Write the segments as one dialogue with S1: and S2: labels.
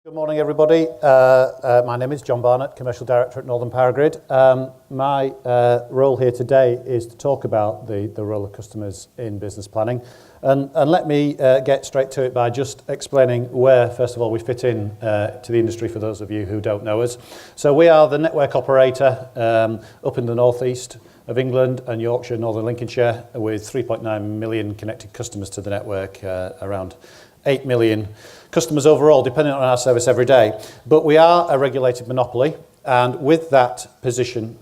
S1: Good morning, everybody. My name is John Barnett, Commercial Director at Northern Powergrid. My role here today is to talk about the role of customers in business planning. And let me get straight to it by just explaining where, first of all, we fit in to the industry for those of you who don't know us. So we are the network operator up in the northeast of England and Yorkshire, Northern Lincolnshire, with 3.9 million connected customers to the network, around 8 million customers overall, depending on our service every day. But we are a regulated monopoly, and with that position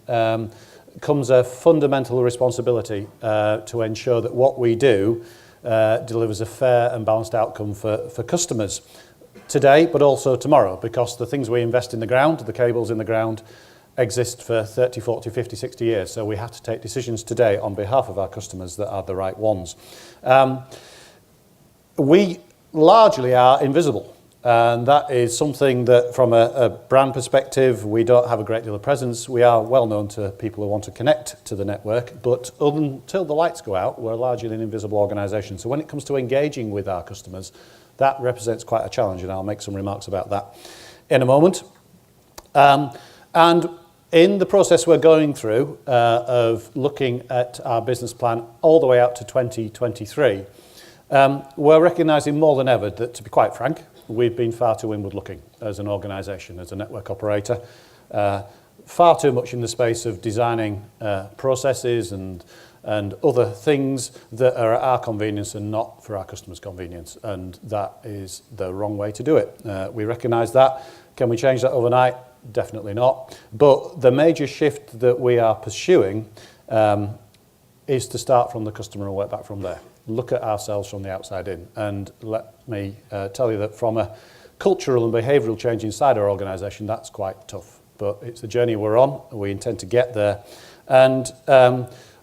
S1: comes a fundamental responsibility to ensure that what we do delivers a fair and balanced outcome for customers today, but also tomorrow, because the things we invest in the ground, the cables in the ground, exist for 30, 40, 50, 60 years. So we have to take decisions today on behalf of our customers that are the right ones. We largely are invisible, and that is something that from a brand perspective we don't have a great deal of presence. We are well known to people who want to connect to the network, but until the lights go out we're largely an invisible organisation. So when it comes to engaging with our customers, that represents quite a challenge, and I'll make some remarks about that in a moment. And in the process we're going through of looking at our business plan all the way out to 2023, we're recognising more than ever that, to be quite frank, we've been far too inward looking as an organisation, as a network operator, far too much in the space of designing processes and other things that are at our convenience and not for our customers' convenience, and that is the wrong way to do it. We recognise that. Can we change that overnight? Definitely not. But the major shift that we are pursuing is to start from the customer and work back from there. Look at ourselves from the outside in, and let me tell you that from a cultural and behavioural change inside our organisation, that's quite tough, but it's the journey we're on. We intend to get there, and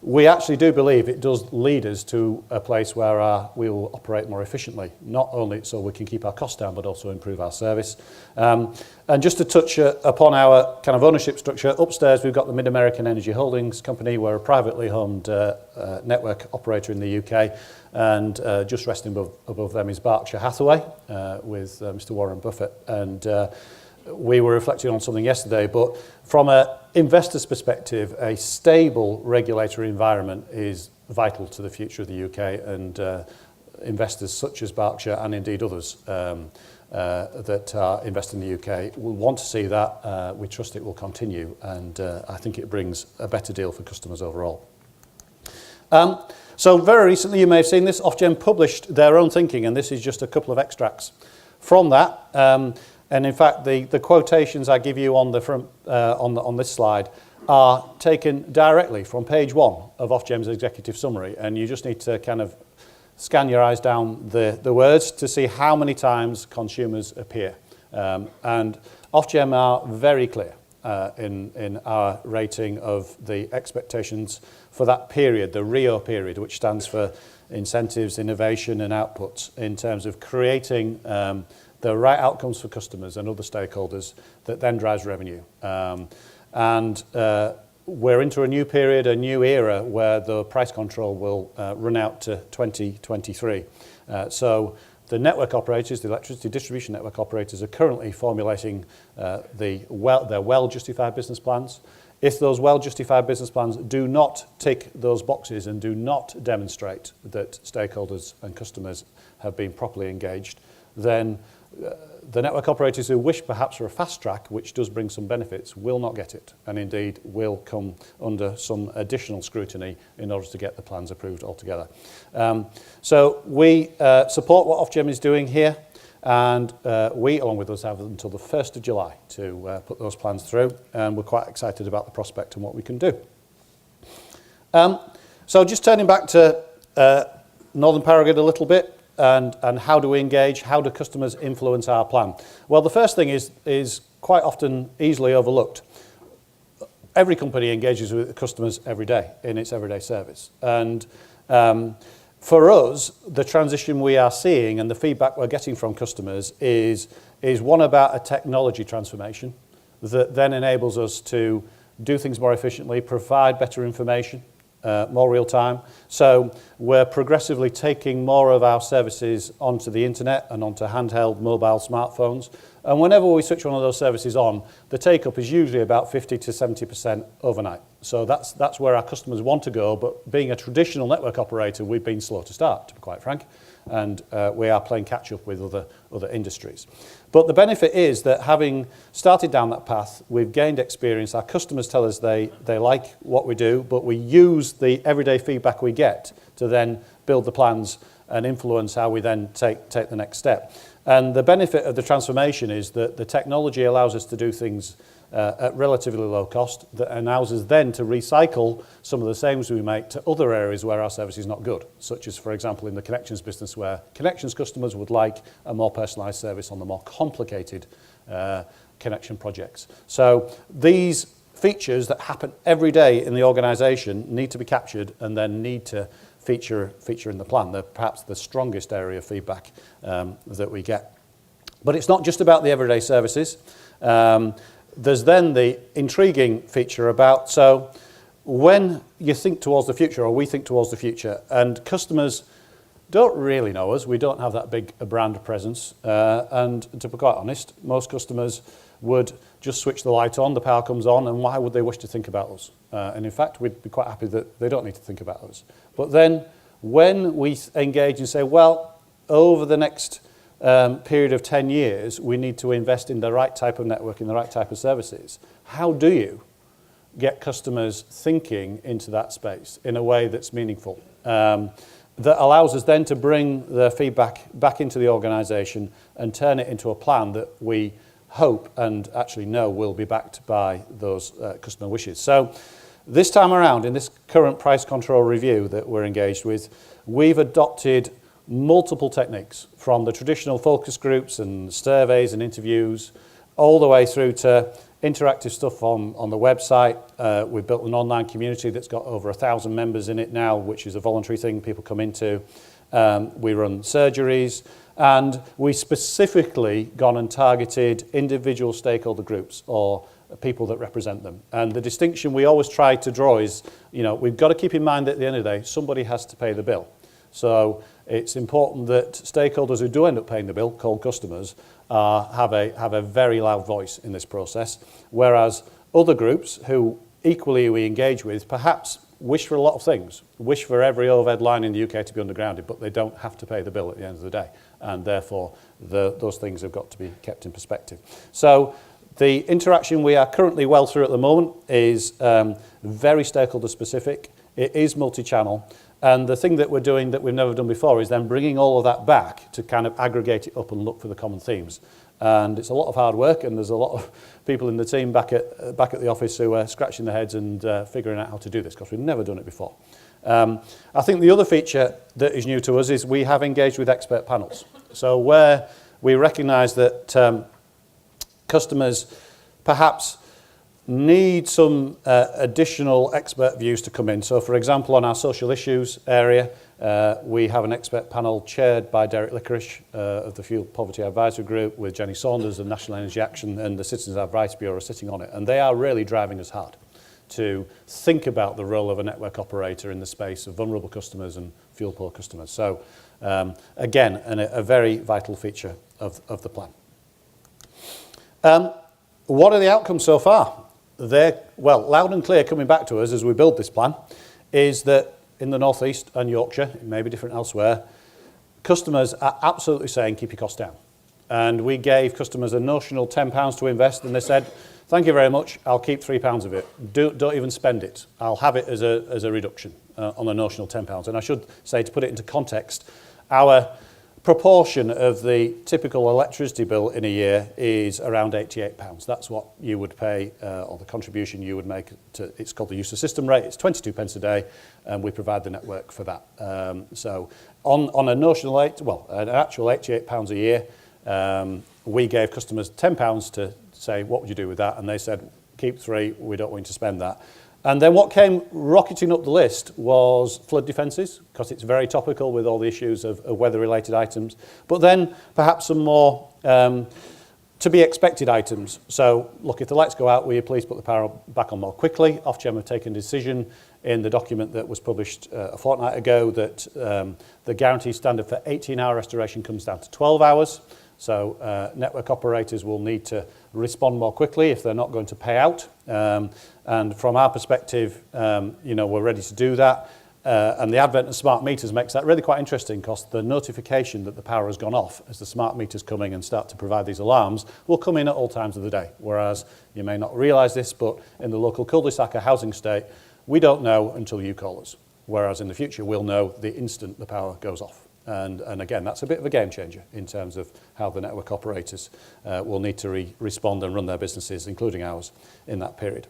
S1: we actually do believe it does lead us to a place where we will operate more efficiently, not only so we can keep our costs down, but also improve our service. And just to touch upon our kind of ownership structure, upstairs we've got the Mid-American Energy Holdings Company. We're a privately owned network operator in the UK, and just resting above them is Berkshire Hathaway with Mr. Warren Buffett. And we were reflecting on something yesterday, but from an investor's perspective, a stable regulatory environment is vital to the future of the UK, and investors such as Berkshire and indeed others that are investing in the UK will want to see that. We trust it will continue, and I think it brings a better deal for customers overall. So very recently, you may have seen this, Ofgem published their own thinking, and this is just a couple of extracts from that. And in fact, the quotations I give you on the front on this slide are taken directly from page 1 of Ofgem's executive summary, and you just need to kind of scan your eyes down the words to see how many times consumers appear. And Ofgem are very clear in our rating of the expectations for that period, the RIIO period, which stands for incentives, innovation and outputs, in terms of creating the right outcomes for customers and other stakeholders that then drives revenue. And we're into a new period, a new era, where the price control will run out to 2023. So the network operators, the electricity distribution network operators, are currently formulating their well-justified business plans. If those well-justified business plans do not tick those boxes and do not demonstrate that stakeholders and customers have been properly engaged, then the network operators who wish perhaps for a fast track, which does bring some benefits, will not get it, and indeed will come under some additional scrutiny in order to get the plans approved altogether. So we support what Ofgem is doing here, and we, along with us, have until the 1st of July to put those plans through, and we're quite excited about the prospect and what we can do. So just turning back to Northern Powergrid a little bit, and how do we engage, how do customers influence our plan? Well, the first thing is quite often easily overlooked. Every company engages with customers every day in its everyday service. And for us, the transition we are seeing and the feedback we're getting from customers is one about a technology transformation that then enables us to do things more efficiently, provide better information, more real time. So we're progressively taking more of our services onto the internet and onto handheld mobile smartphones. And whenever we switch one of those services on, the take-up is usually about 50 to 70% overnight. So that's where our customers want to go, but being a traditional network operator, we've been slow to start, to be quite frank, and we are playing catch-up with other industries. But the benefit is that having started down that path, we've gained experience. Our customers tell us they like what we do, but we use the everyday feedback we get to then build the plans and influence how we then take the next step. And the benefit of the transformation is that the technology allows us to do things at relatively low cost that allows us then to recycle some of the savings we make to other areas where our service is not good, such as, for example, in the connections business, where connections customers would like a more personalised service on the more complicated connection projects. So these features that happen every day in the organisation need to be captured and then need to feature in the plan. They're perhaps the strongest area of feedback that we get. But it's not just about the everyday services. There's then the intriguing feature about, so when you think towards the future, or we think towards the future, and customers don't really know us, we don't have that big a brand presence, and to be quite honest, most customers would just switch the light on, the power comes on, and why would they wish to think about us? And in fact, we'd be quite happy that they don't need to think about us. But then when we engage and say, well, over the next period of 10 years, we need to invest in the right type of network, in the right type of services. How do you get customers thinking into that space in a way that's meaningful? That allows us then to bring the feedback back into the organisation and turn it into a plan that we hope and actually know will be backed by those customer wishes. So this time around, in this current price control review that we're engaged with, we've adopted multiple techniques, from the traditional focus groups and surveys and interviews all the way through to interactive stuff on the website. We've built an online community that's got over 1,000 members in it now, which is a voluntary thing people come into. We run surgeries, and we specifically gone and targeted individual stakeholder groups or people that represent them. And the distinction we always try to draw is, we've got to keep in mind that at the end of the day, somebody has to pay the bill. So it's important that stakeholders who do end up paying the bill, called customers, have a very loud voice in this process, whereas other groups who equally we engage with perhaps wish for a lot of things, wish for every overhead line in the UK to be undergrounded, but they don't have to pay the bill at the end of the day, and therefore those things have got to be kept in perspective. So the interaction we are currently well through at the moment is very stakeholder specific. It is multi-channel. And the thing that we're doing that we've never done before is then bringing all of that back to kind of aggregate it up and look for the common themes. And it's a lot of hard work, and there's a lot of people in the team back at the office who are scratching their heads and figuring out how to do this, because we've never done it before. I think the other feature that is new to us is we have engaged with expert panels. So where we recognise that customers perhaps need some additional expert views to come in. So, for example, on our social issues area, we have an expert panel chaired by Derek Lickerish of the Fuel Poverty Advisory Group, with Jenny Saunders of National Energy Action and the Citizens Advice Bureau sitting on it. And they are really driving us hard to think about the role of a network operator in the space of vulnerable customers and fuel poor customers. So, again, a very vital feature of the plan. What are the outcomes so far? They're, well, loud and clear coming back to us as we build this plan, is that in the North East and Yorkshire, it may be different elsewhere, customers are absolutely saying keep your costs down. And we gave customers a notional £10 to invest, and they said, thank you very much, I'll keep £3 of it. Don't even spend it. I'll have it as a reduction on a notional £10. And I should say, to put it into context, our proportion of the typical electricity bill in a year is around £88. That's what you would pay, or the contribution you would make to, it's called the use of system rate. It's 22 pence a day, and we provide the network for that. So on a notional an actual £88 a year, we gave customers £10 to say, what would you do with that? And they said, keep 3, we don't want you to spend that. And then what came rocketing up the list was flood defences, because it's very topical with all the issues of weather-related items. But then perhaps some more to be expected items. So, look, if the lights go out, will you please put the power back on more quickly? Ofgem have taken a decision in the document that was published a fortnight ago that the guarantee standard for 18-hour restoration comes down to 12 hours. So network operators will need to respond more quickly if they're not going to pay out. And from our perspective, we're ready to do that. And the advent of smart meters makes that really quite interesting because the notification that the power has gone off as the smart meters come in and start to provide these alarms will come in at all times of the day. Whereas you may not realise this, but in the local cul-de-sac or housing estate, we don't know until you call us. Whereas in the future, we'll know the instant the power goes off. And again, that's a bit of a game changer in terms of how the network operators will need to respond and run their businesses, including ours, in that period.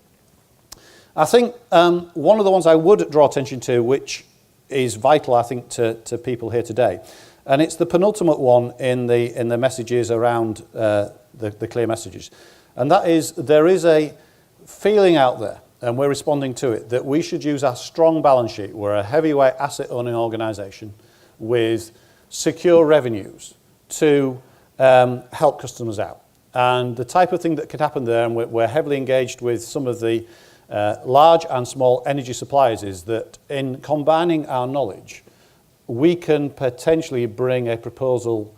S1: I think one of the ones I would draw attention to, which is vital, I think, to people here today, and it's the penultimate one in the messages around the clear messages, and that is there is a feeling out there, and we're responding to it, that we should use our strong balance sheet. We're a heavyweight asset-owning organisation with secure revenues to help customers out. And the type of thing that could happen there, and we're heavily engaged with some of the large and small energy suppliers, is that in combining our knowledge, we can potentially bring a proposal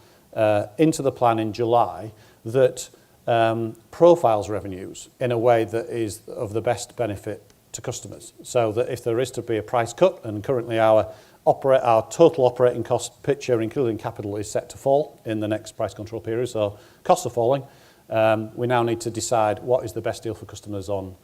S1: into the plan in July that profiles revenues in a way that is of the best benefit to customers. So that if there is to be a price cut, and currently our total operating cost picture, including capital, is set to fall in the next price control period, so costs are falling, we now need to decide what is the best deal for customers on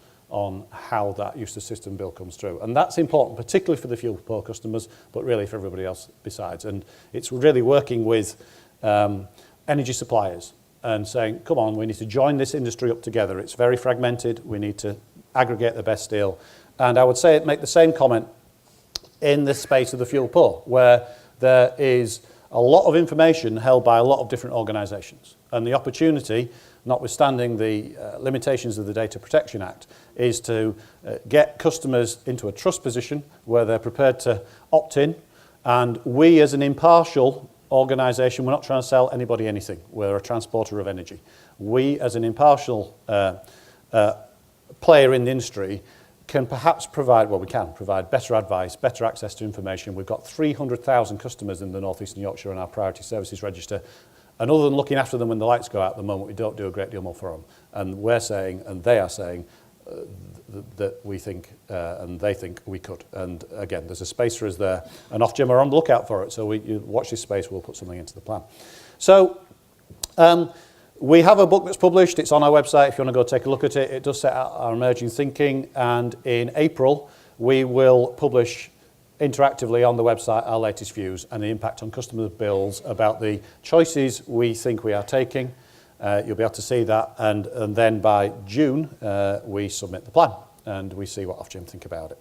S1: how that use of system bill comes through. And that's important, particularly for the fuel poor customers, but really for everybody else besides. And it's really working with energy suppliers and saying, come on, we need to join this industry up together. It's very fragmented. We need to aggregate the best deal. And I would say make the same comment in the space of the fuel poor, where there is a lot of information held by a lot of different organisations. And the opportunity, notwithstanding the limitations of the Data Protection Act, is to get customers into a trust position where they're prepared to opt in. And we, as an impartial organisation, we're not trying to sell anybody anything. We're a transporter of energy. We, as an impartial player in the industry, can perhaps provide better advice, better access to information. We've got 300,000 customers in the North East and Yorkshire on our priority services register. And other than looking after them when the lights go out at the moment, we don't do a great deal more for them. And we're saying, and they are saying, that we think, and they think we could. And again, there's a space for us there. And Ofgem are on the lookout for it. So you watch this space, we'll put something into the plan. So we have a book that's published. It's on our website if you want to go take a look at it. It does set out our emerging thinking. And in April, we will publish interactively on the website our latest views and the impact on customer bills about the choices we think we are taking. You'll be able to see that, and then by June we submit the plan and we see what Ofgem think about it.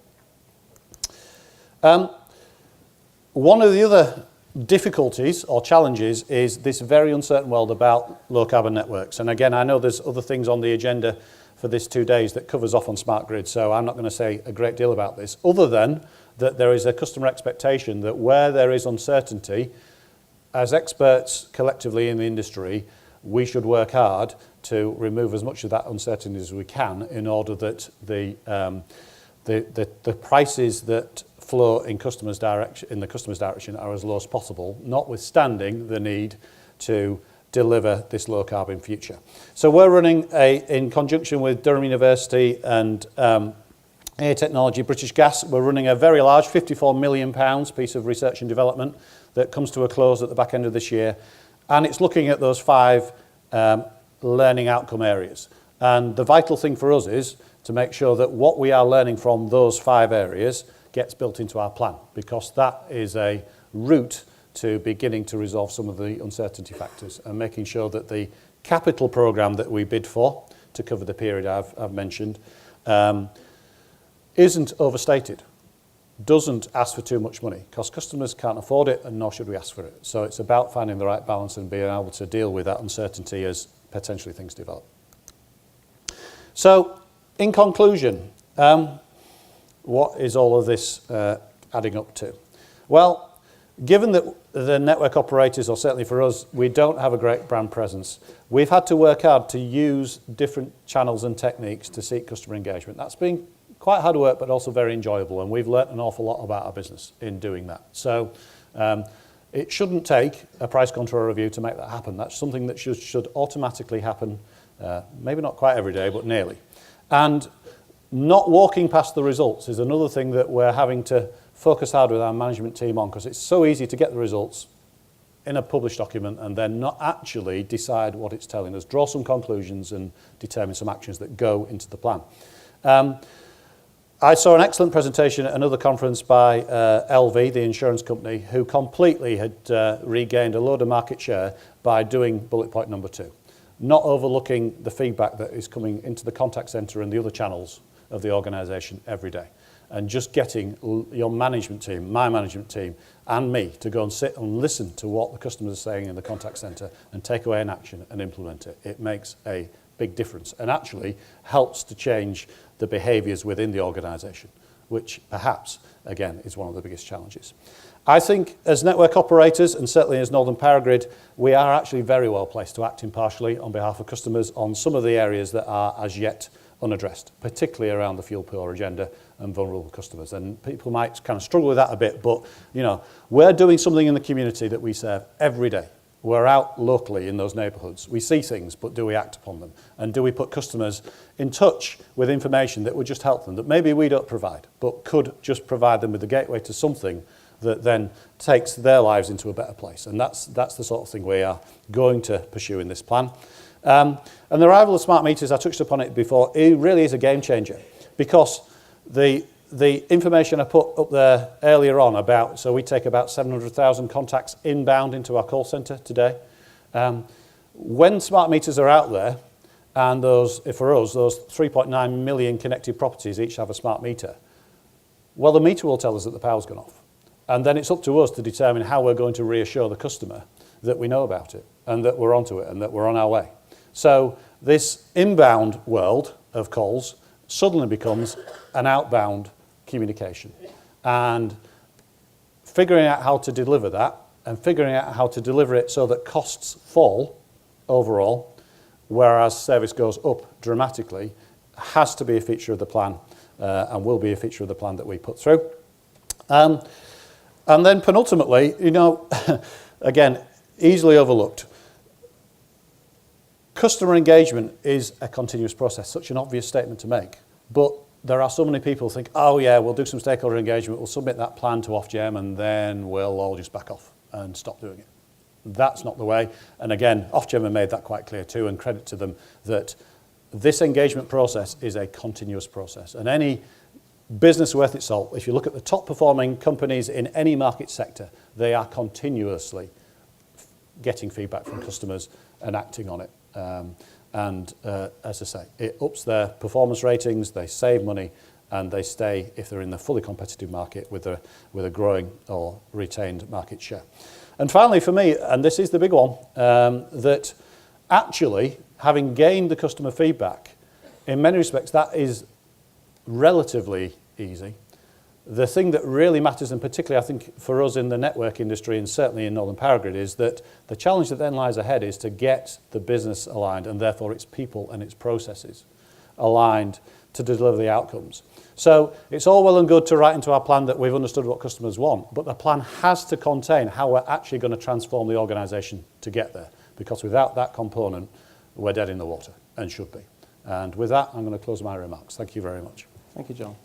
S1: One of the other difficulties or challenges is this very uncertain world about low carbon networks. And again, I know there's other things on the agenda for this 2 days that covers off on smart grid, so I'm not going to say a great deal about this, other than that there is a customer expectation that where there is uncertainty, as experts collectively in the industry, we should work hard to remove as much of that uncertainty as we can in order that the prices that flow in the customer's direction are as low as possible, notwithstanding the need to deliver this low carbon future. So we're running in conjunction with Durham University and Air Technology, British Gas, we're running a very large £54 million piece of research and development that comes to a close at the back end of this year. And it's looking at those 5 learning outcome areas. And the vital thing for us is to make sure that what we are learning from those 5 areas gets built into our plan, because that is a route to beginning to resolve some of the uncertainty factors and making sure that the capital programme that we bid for to cover the period I've mentioned isn't overstated, doesn't ask for too much money, because customers can't afford it and nor should we ask for it. So it's about finding the right balance and being able to deal with that uncertainty as potentially things develop. So in conclusion, what is all of this adding up to? Well, Given that the network operators, or certainly for us, we don't have a great brand presence, we've had to work hard to use different channels and techniques to seek customer engagement. That's been quite hard work, but also very enjoyable, and we've learnt an awful lot about our business in doing that. So it shouldn't take a price control review to make that happen. That's something that should automatically happen, maybe not quite every day, but nearly. And not walking past the results is another thing that we're having to focus hard with our management team on, because it's so easy to get the results in a published document and then not actually decide what it's telling us, draw some conclusions and determine some actions that go into the plan. I saw an excellent presentation at another conference by LV, the insurance company, who completely had regained a load of market share by doing bullet point number 2, not overlooking the feedback that is coming into the contact centre and the other channels of the organisation every day, and just getting your management team, my management team, and me to go and sit and listen to what the customers are saying in the contact centre and take away an action and implement it. It makes a big difference and actually helps to change the behaviours within the organisation, which perhaps, again, is one of the biggest challenges. I think as network operators, and certainly as Northern Powergrid, we are actually very well placed to act impartially on behalf of customers on some of the areas that are as yet unaddressed, particularly around the fuel poor agenda and vulnerable customers. And people might kind of struggle with that a bit, but you know, we're doing something in the community that we serve every day. We're out locally in those neighbourhoods. We see things, but do we act upon them? And do we put customers in touch with information that would just help them, that maybe we don't provide, but could just provide them with the gateway to something that then takes their lives into a better place? And that's the sort of thing we are going to pursue in this plan. And the arrival of smart meters, I touched upon it before, it really is a game changer, because the information I put up there earlier on about, so we take about 700,000 contacts inbound into our call centre today. When smart meters are out there, and those, for us, those 3.9 million connected properties each have a smart meter, well, the meter will tell us that the power's gone off. And then it's up to us to determine how we're going to reassure the customer that we know about it and that we're onto it and that we're on our way. So this inbound world of calls suddenly becomes an outbound communication. And figuring out how to deliver that and figuring out how to deliver it so that costs fall overall, whereas service goes up dramatically, has to be a feature of the plan and will be a feature of the plan that we put through. And then penultimately, you know, again, easily overlooked, customer engagement is a continuous process, such an obvious statement to make, but there are so many people who think, oh yeah, we'll do some stakeholder engagement, we'll submit that plan to Ofgem and then we'll all just back off and stop doing it. That's not the way. And again, Ofgem have made that quite clear too, and credit to them, that this engagement process is a continuous process. And any business worth its salt, if you look at the top performing companies in any market sector, they are continuously getting feedback from customers and acting on it. As I say, it ups their performance ratings, they save money, and they stay, if they're in the fully competitive market, with a growing or retained market share. And finally for me, and this is the big one, that actually having gained the customer feedback, in many respects that is relatively easy. The thing that really matters, and particularly I think for us in the network industry and certainly in Northern Powergrid, is that the challenge that then lies ahead is to get the business aligned and therefore its people and its processes aligned to deliver the outcomes. So it's all well and good to write into our plan that we've understood what customers want, but the plan has to contain how we're actually going to transform the organisation to get there, because without that component, we're dead in the water, and should be. And with that, I'm going to close my remarks. Thank you very much.
S2: Thank you, John.